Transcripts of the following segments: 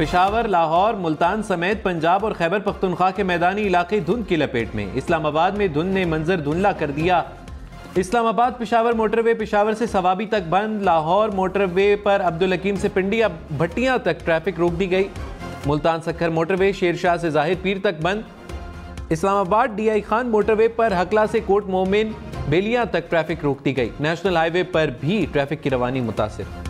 पेशावर, लाहौर, मुल्तान समेत पंजाब और खैबर पख्तूनख्वा के मैदानी इलाके धुंध की लपेट में। इस्लामाबाद में धुंध ने मंजर धुंधला कर दिया। इस्लामाबाद पेशावर मोटरवे पेशावर से सवाबी तक बंद। लाहौर मोटरवे पर अब्दुल हकीम से पिंडिया भट्टियां तक ट्रैफिक रोक दी गई। मुल्तान सक्खर मोटरवे शेरशाह से जाहिर पीर तक बंद। इस्लामाबाद डीआई खान मोटरवे पर हकला से कोट मोमिन बेलियां तक ट्रैफिक रोक दी गई। नेशनल हाईवे पर भी ट्रैफिक की रवानी मुतासिर।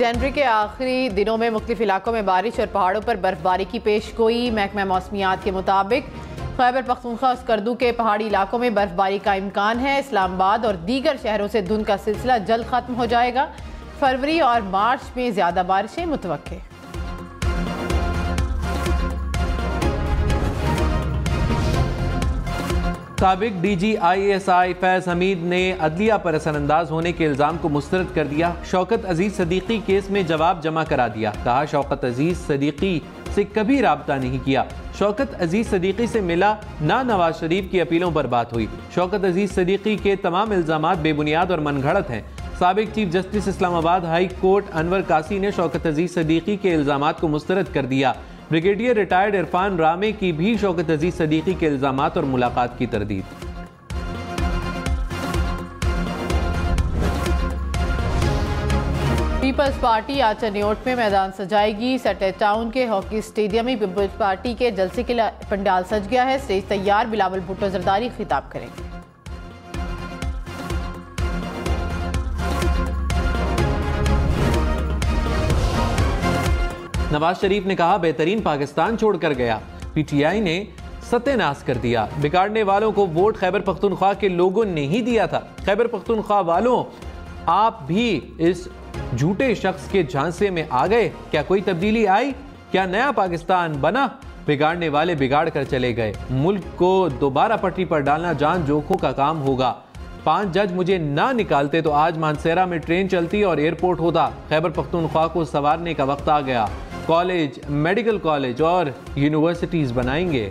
जनवरी के आखिरी दिनों में मुख्तलिफ इलाकों में बारिश और पहाड़ों पर बर्फबारी की पेशगोई। महकमा मौसमियात के मुताबिक खैबर पख्तूनख्वा और स्कर्दू के पहाड़ी इलाकों में बर्फबारी का इम्कान है। इस्लामाबाद और दीगर शहरों से धुंध का सिलसिला जल्द खत्म हो जाएगा। फरवरी और मार्च में ज्यादा बारिशें मुतवक्के। साबिक DGISI फैज हमीद ने अदलिया पर असरअंदाज होने के इल्ज़ाम को मुस्तरद कर दिया। शौकत अजीज सदीकी केस में जवाब जमा करा दिया। कहा शौकत अजीज सदीकी से कभी राब्ता नहीं किया। शौकत अजीज सदीकी से मिला ना नवाज शरीफ की अपीलों पर बात हुई। शौकत अजीज सदीकी के तमाम इल्ज़ामात बेबुनियाद और मनगढ़ंत हैं। साबिक chief justice Islamabad high court Anwar कासी ने शौकत अजीज सदीकी के इल्ज़ामात को मुस्तरद कर दिया। ब्रिगेडियर रिटायर्ड इरफान रामे की भी शौकत अजीज सदीकी के इल्ज़ामात और मुलाकात की तरदीद। पीपल्स पार्टी आज चनियोट में मैदान सजाएगी। सटे टाउन के हॉकी स्टेडियम में पीपल्स पार्टी के जलसे के लिए पंडाल सज गया है। स्टेज तैयार। बिलावल भुट्टो जरदारी खिताब करेंगे। नवाज शरीफ ने कहा बेहतरीन पाकिस्तान छोड़कर गया। PTI ने सत्यानाश कर दिया। बिगाड़ने वालों को वोट खैबर पख्तूनख्वा के लोगों ने ही दिया था। खैबर पख्तूनख्वा वालों, आप भी इस झूठे शख्स के झांसे में आ गए। क्या कोई तब्दीली आई? क्या नया पाकिस्तान बना? बिगाड़ने वाले बिगाड़ कर चले गए। मुल्क को दोबारा पटरी पर डालना जान जोखों का काम होगा। 5 जज मुझे ना निकालते तो आज मानसेरा में ट्रेन चलती और एयरपोर्ट होता। खैबर पख्तूनख्वा को संवारने का वक्त आ गया। कॉलेज, मेडिकल कॉलेज और यूनिवर्सिटीज बनाएंगे।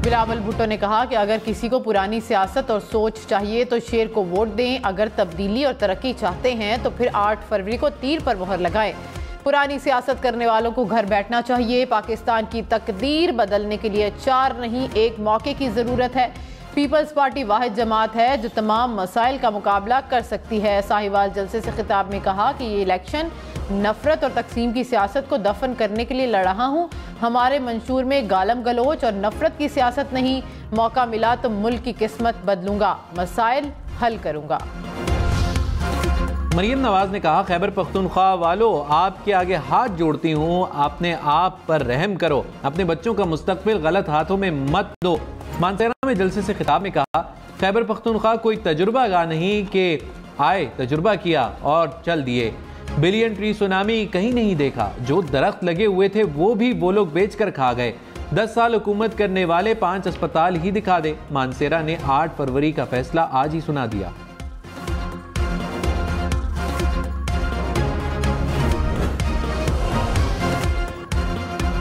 बिलावल भुट्टो ने कहा कि अगर किसी को पुरानी सियासत और सोच चाहिए तो शेर को वोट दें। अगर तब्दीली और तरक्की चाहते हैं तो फिर 8 फरवरी को तीर पर मोहर लगाएं। पुरानी सियासत करने वालों को घर बैठना चाहिए। पाकिस्तान की तकदीर बदलने के लिए 4 नहीं 1 मौके की जरूरत है। पीपल्स पार्टी वाहिद जमात है जो तमाम मसाइल का मुकाबला कर सकती है। साहिवाल जलसे से खिताब में कहा कि ये इलेक्शन नफरत और तकसीम की सियासत को दफन करने के लिए लड़ रहा हूँ। हमारे मंशूर में गालम गलोच और नफरत की सियासत नहीं। मौका मिला तो मुल्क की किस्मत बदलूंगा, मसाइल हल करूंगा। मरियम नवाज ने कहा खैबर पख्तूनख्वा वालों, आपके आगे हाथ जोड़ती हूँ, अपने आप पर रहम करो। अपने बच्चों का मुस्तकबिल गलत हाथों में मत दो। मानसेरा में जलसे से खिताब में कहा खैबर पख्तूनख्वा कोई तजुर्बा गाह नहीं कि आए तजुर्बा किया और चल दिए। बिलियन ट्री सुनामी कहीं नहीं देखा। जो दरख्त लगे हुए थे वो भी वो लोग बेच कर खा गए। 10 साल हुकूमत करने वाले 5 अस्पताल ही दिखा दे। मानसेरा ने 8 फरवरी का फैसला आज ही सुना दिया।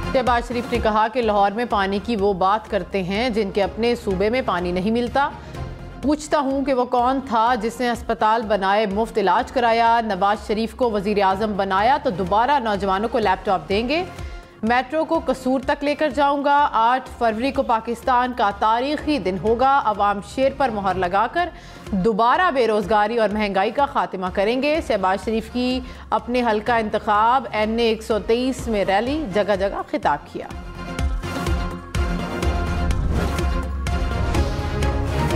शहबाज शरीफ ने कहा कि लाहौर में पानी की वो बात करते हैं जिनके अपने सूबे में पानी नहीं मिलता। पूछता हूँ कि वो कौन था जिसने अस्पताल बनाए, मुफ्त इलाज कराया। नवाज शरीफ को वजीर आजम बनाया तो दोबारा नौजवानों को लैपटॉप देंगे। मेट्रो को कसूर तक लेकर जाऊंगा। 8 फरवरी को पाकिस्तान का तारीखी दिन होगा। अवाम शेर पर मोहर लगाकर दोबारा बेरोजगारी और महंगाई का खात्मा करेंगे। शहबाज शरीफ की अपने हल्का इंतखाब NA 123 में रैली, जगह जगह खिताब किया।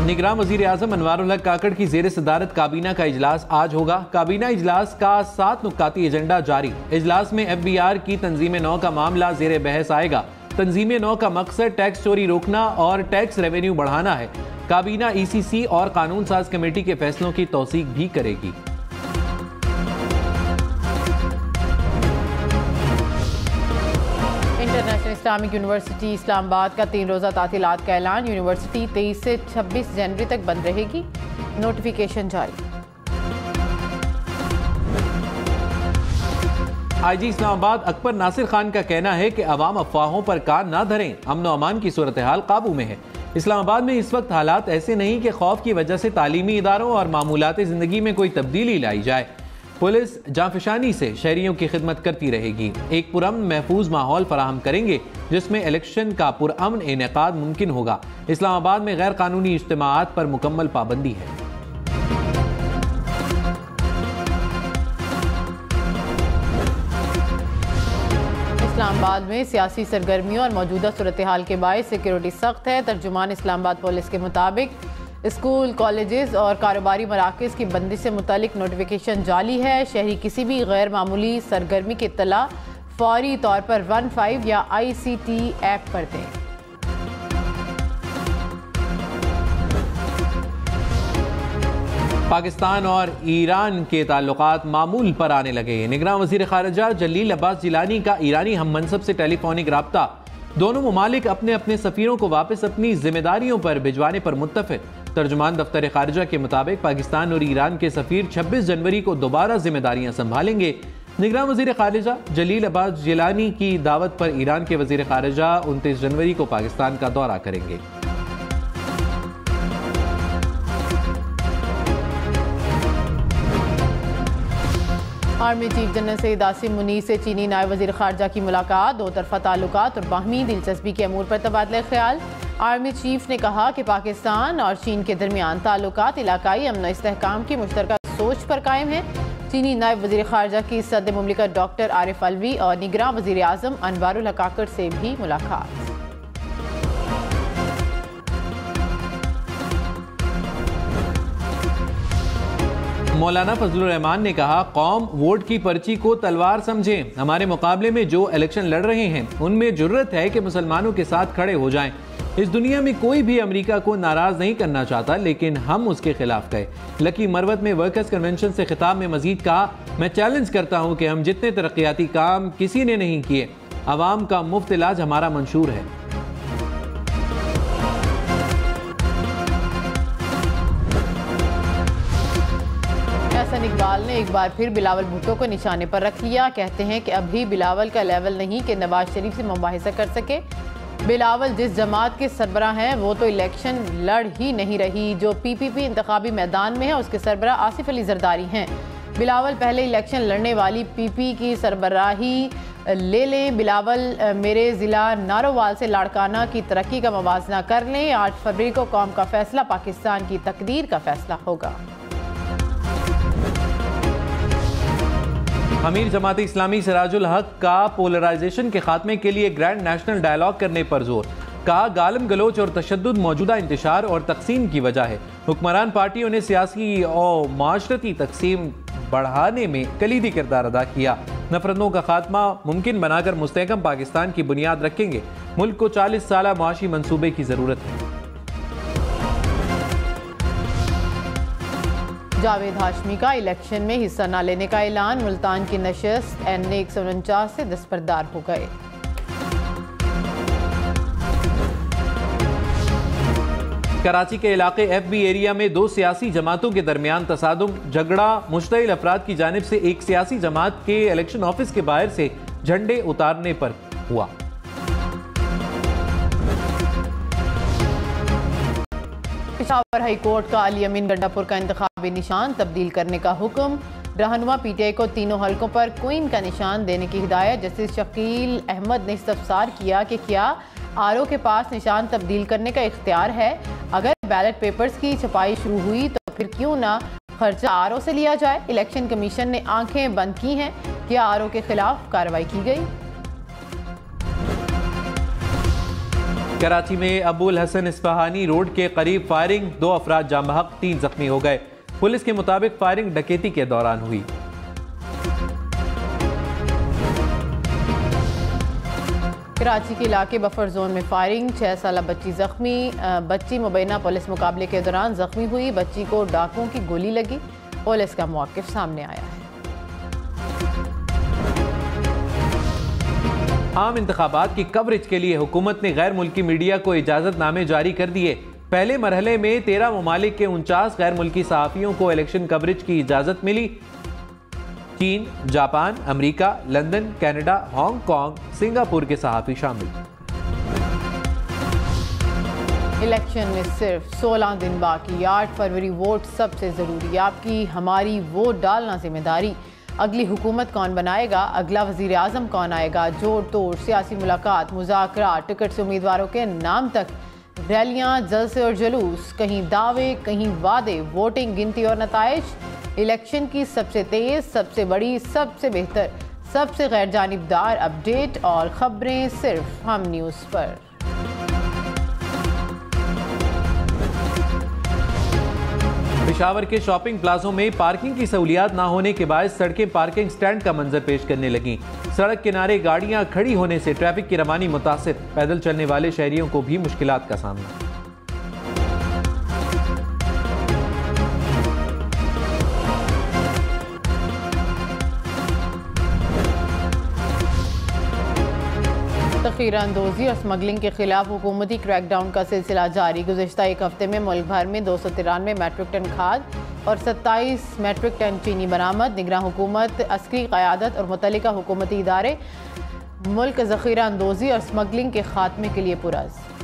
निगरान वजीर आजम अनवारुल हक काकड़ की जेर सदारत काबीना का इजलास आज होगा। काबीना इजलास का 7 नुक्ताती एजेंडा जारी। इजलास में FBR की तंजीम 9 का मामला जेर बहस आएगा। तंजीम 9 का मकसद टैक्स चोरी रोकना और टैक्स रेवेन्यू बढ़ाना है। काबीना ECC और कानून साज कमेटी के फैसलों की तौसीक भी करेगी। इंटरनेशनल इस्लामिक यूनिवर्सिटी इस्लामाबाद का 3 रोज़ा तातीलात का ऐलान। यूनिवर्सिटी 23 से 26 जनवरी तक बंद रहेगी। नोटिफिकेशन जारी। IG इस्लामाबाद अकबर नासिर खान का कहना है कि अवाम अफवाहों पर कान ना धरें। अमन व अमान की सूरत हाल काबू में है। इस्लामाबाद में इस वक्त हालात ऐसे नहीं कि खौफ की वजह से तालीमी इदारों और मामूलाती ज़िंदगी में कोई तब्दीली लाई जाए। पुलिस जांफशानी से शहरियों की खिदमत करती रहेगी। एक पुरअमन महफूज माहौल फराहम करेंगे जिसमें इलेक्शन का पुरअमन इनेकाद मुमकिन होगा। इस्लामाबाद में गैर कानूनी इज्तिमाआत पर मुकम्मल पाबंदी है। इस्लामाबाद में सियासी सरगर्मियों और मौजूदा सूरत हाल के बायस सिक्योरिटी सख्त है। तर्जुमान इस्लामाबाद पुलिस के मुताबिक स्कूल, कॉलेजेस और कारोबारी मराकज़ की बंदिश से मुतालिक नोटिफिकेशन जाली है। शहरी किसी भी गैर मामूली सरगर्मी की इत्तला फौरी तौर पर 15 या ICT ऐप पर दें। पाकिस्तान और ईरान के ताल्लुकात मामूल पर आने लगे। निगरान वज़ीर ख़ारिजा जलील अब्बास जिलानी का ईरानी हम मनसब से टेलीफोनिक राब्ता। दोनों ममालिक अपने अपने सफ़ीरों को वापस अपनी जिम्मेदारियों पर भिजवाने पर मुत्तफ़िक। तर्जुमान दफ्तर ख़ारिजा के मुताबिक पाकिस्तान और ईरान के सफ़ीर 26 जनवरी को दोबारा जिम्मेदारियां संभालेंगे। निगरान वज़ीर ख़ारिजा जलील अब्बास जिलानी की दावत पर ईरान के वज़ीर ख़ारिजा 29 जनवरी को पाकिस्तान का दौरा करेंगे। Army chief general Saeed Asim Munir से चीनी नायब वज़ीर ख़ारिजा की मुलाकात। दो तरफ़ा ताल्लुकात और बाहमी दिलचस्पी के अमूर पर तबादला ख्याल। आर्मी चीफ ने कहा कि पाकिस्तान और चीन के दरमियान ताल्लुकात इलाकाई अमन और इस्तेहकाम की मुश्तरका सोच पर कायम है। चीनी नायब वज़ीर ख़ारिजा की सदर मुमलिकत डॉक्टर आरिफ अलवी और निगरान वज़ीर आज़म अनवारुल हक काकड़ से भी मुलाकात। मौलाना फजलुर रहमान ने कहा, कौम वोट की पर्ची को तलवार समझे। हमारे मुकाबले में जो इलेक्शन लड़ रहे हैं उनमें जुर्रत है कि मुसलमानों के साथ खड़े हो जाएं। इस दुनिया में कोई भी अमेरिका को नाराज नहीं करना चाहता, लेकिन हम उसके खिलाफ गए। लकी मरवत में वर्कर्स कन्वेंशन से खिताब में मजीद कहा, मैं चैलेंज करता हूं कि हम जितने तरक्याती काम किसी ने नहीं किए, अवाम का मुफ्त इलाज हमारा मंशूर है। हसन इकबाल ने एक बार फिर बिलावल भुट्टो को निशाने पर रख लिया। कहते हैं कि अभी बिलावल का लेवल नहीं कि नवाज शरीफ से मुबाहिसा कर सके। बिलावल जिस जमात के सरबराह हैं वो तो इलेक्शन लड़ ही नहीं रही। जो PPP इंतखाबी मैदान में है उसके सरबराह आसिफ अली जरदारी हैं। बिलावल पहले इलेक्शन लड़ने वाली PP की सरबराही ले लें। बिलावल मेरे ज़िला नारोवाल से लाड़काना की तरक्की का मवाजना कर लें। 8 फरवरी को कौम का फैसला पाकिस्तान की तकदीर का फैसला होगा। अमीर जमात इस्लामी सिराजुल हक का पोलराइजेशन के खात्मे के लिए ग्रैंड नेशनल डायलॉग करने पर जोर। कहा, गालम गलोच और तशद्दुद मौजूदा इंतशार और तकसीम की वजह है। हुक्मरान पार्टियों ने सियासी और माशरती तकसीम बढ़ाने में कलीदी किरदार अदा किया। नफरतों का खात्मा मुमकिन बनाकर मुस्तहकम पाकिस्तान की बुनियाद रखेंगे। मुल्क को 40 साला माशी मंसूबे की जरूरत है। जावेद हाशमी का इलेक्शन में हिस्सा न लेने का ऐलान। मुल्तान की नशस्त NA 149 से दस्तबरदार हो गए। कराची के इलाके FB एरिया में 2 सियासी जमातों के दरमियान तसादुम झगड़ा। मुश्तइल अफराद की जानिब से एक सियासी जमात के इलेक्शन ऑफिस के बाहर से झंडे उतारने पर हुआ। पेशावर हाई कोर्ट का अली अमीन गंडापुर का इंतखाबी निशान तब्दील करने का हुक्म। रहनुमा PTI को तीनों हलकों पर क्वीन का निशान देने की हिदायत। जस्टिस शकील अहमद ने इस्तफसार किया कि क्या RO के पास निशान तब्दील करने का इख्तियार है। अगर बैलेट पेपर्स की छपाई शुरू हुई तो फिर क्यों ना खर्चा RO से लिया जाए। इलेक्शन कमीशन ने आंखें बंद की हैं। क्या RO के खिलाफ कार्रवाई की गई। कराची में अबुल हसन इस्फहानी रोड के करीब फायरिंग। 2 अफराद जाम बहक, 3 जख्मी हो गए। पुलिस के मुताबिक फायरिंग डकैती के दौरान हुई। कराची के इलाके बफर जोन में फायरिंग। 6 साला बच्ची जख्मी। बच्ची मुबैना पुलिस मुकाबले के दौरान जख्मी हुई। बच्ची को डाकुओं की गोली लगी। पुलिस का मौक़िफ़ सामने आया है। आम इंतखाबात की कवरेज के लिए हुकूमत ने गैर मुल्की मीडिया को इजाजतनामे जारी कर दिए। पहले मरहले में 13 ममालिक के 49 गैर मुल्की सहाफ़ियों को इलेक्शन कवरेज की इजाज़त मिली। चीन, Japan, America, London, Canada, Hong Kong, Singapore के सहाफ़ी शामिल। इलेक्शन में सिर्फ 16 दिन बाकी, 8 फरवरी वोट सबसे ज़रूरी, आपकी हमारी वोट डालना जिम्मेदारी। अगली हुकूमत कौन बनाएगा, अगला वज़ीर आज़म कौन आएगा, जोड़ तोड़ सियासी मुलाकात, मुज़ाकरात, टिकट से उम्मीदवारों के नाम तक, रैलियाँ, जलसे और जुलूस, कहीं दावे कहीं वादे, वोटिंग, गिनती और नताइज। इलेक्शन की सबसे तेज़, सबसे बड़ी, सबसे बेहतर, सबसे गैर जानिबदार अपडेट और ख़बरें सिर्फ हम न्यूज़ पर। पेशावर के शॉपिंग प्लाजों में पार्किंग की सहूलियात ना होने के बाद सड़कें पार्किंग स्टैंड का मंजर पेश करने लगीं। सड़क किनारे गाड़ियां खड़ी होने से ट्रैफिक की रवानी मुतासिर, पैदल चलने वाले शहरियों को भी मुश्किलात का सामना। ज़ख़ीरा-अंदोज़ी और स्मगलिंग के खिलाफ हुकूमती क्रैकडाउन का सिलसिला जारी। गुज़श्ता एक हफ्ते में मुल्क भर में 293 मैट्रिक टन खाद और 27 मैट्रिक टन चीनी बरामद। निगरान हुकूमत, अस्करी क़यादत और मुतल्लिका हुकूमती इदारे मुल्क ज़ख़ीरा-अंदोज़ी और स्मगलिंग के खात्मे के लिए पुरअज़्म।